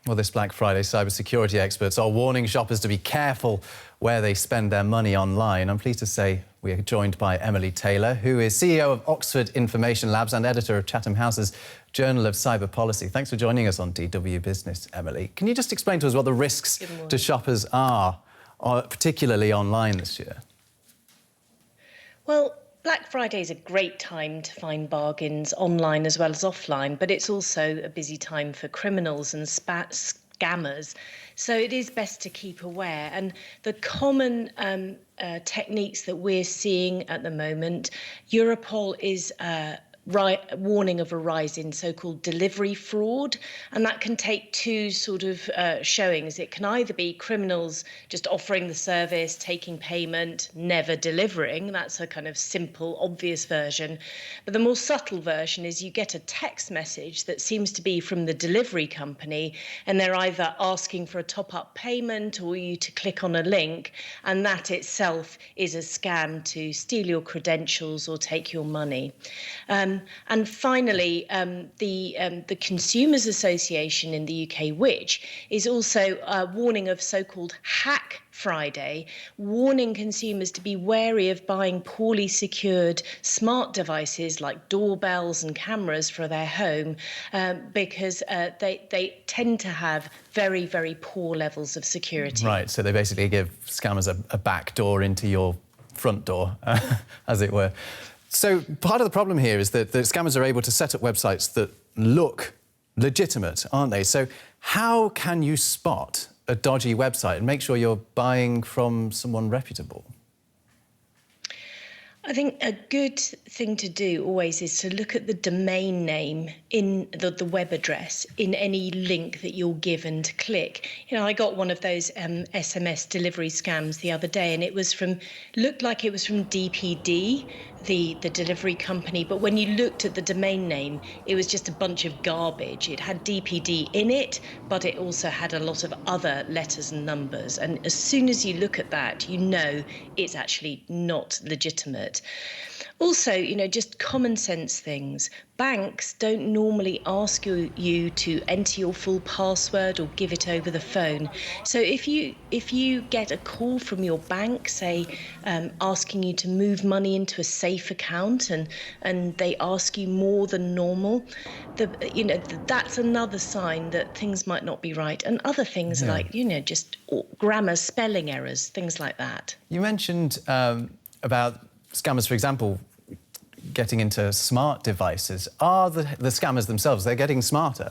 Well, this Black Friday, cybersecurity experts are warning shoppers to be careful where they spend their money online. I'm pleased to say we are joined by Emily Taylor, who is CEO of Oxford Information Labs and editor of Chatham House's Journal of Cyber Policy. Thanks for joining us on DW Business, Emily. Can you just explain to us what the risks to shoppers are, particularly online this year? Well, Black Friday is a great time to find bargains online as well as offline, but it's also a busy time for criminals and scammers. So it is best to keep aware. And the common techniques that we're seeing at the moment, Europol is warning of a rise in so-called delivery fraud, and that can take two sort of showings. It can either be criminals just offering the service, taking payment, never delivering. That's a kind of simple, obvious version. But the more subtle version is you get a text message that seems to be from the delivery company, and they're either asking for a top-up payment or you to click on a link, and that itself is a scam to steal your credentials or take your money. And finally, the Consumers Association in the UK, which is also warning of so-called Hack Friday, warning consumers to be wary of buying poorly secured smart devices like doorbells and cameras for their home because they tend to have very, very poor levels of security. Right, so they basically give scammers a back door into your front door, as it were. So part of the problem here is that the scammers are able to set up websites that look legitimate, aren't they? So how can you spot a dodgy website and make sure you're buying from someone reputable? I think a good thing to do always is to look at the domain name in the web address in any link that you're given to click. You know, I got one of those SMS delivery scams the other day, and looked like it was from DPD, the delivery company, but when you looked at the domain name, it was just a bunch of garbage. It had DPD in it, but it also had a lot of other letters and numbers. And as soon as you look at that, you know it's actually not legitimate. Also, you know, just common sense things. Banks don't normally ask you to enter your full password or give it over the phone. So if you get a call from your bank, say, asking you to move money into a safe account and they ask you more than normal, that's another sign that things might not be right. And other things like, just grammar, spelling errors, things like that. You mentioned about scammers, for example, getting into smart devices. Are the scammers themselves, they're getting smarter?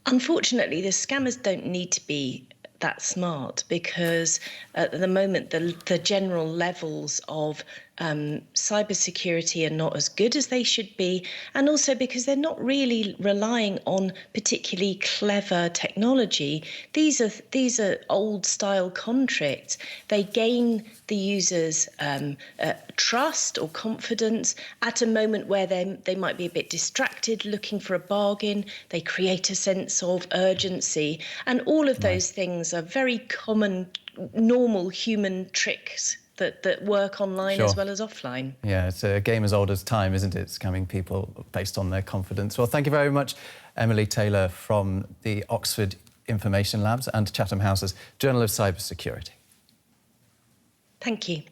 Unfortunately, the scammers don't need to be that smart because at the moment the general levels of cybersecurity are not as good as they should be, and also because they're not really relying on particularly clever technology. These are old style contracts. They gain the users trust or confidence at a moment where they might be a bit distracted looking for a bargain. They create a sense of urgency, and all of those things are very common, normal human tricks that work online as well as offline. Yeah, it's a game as old as time, isn't it? Scamming people based on their confidence. Well, thank you very much, Emily Taylor from the Oxford Information Labs and Chatham House's Journal of Cybersecurity. Thank you.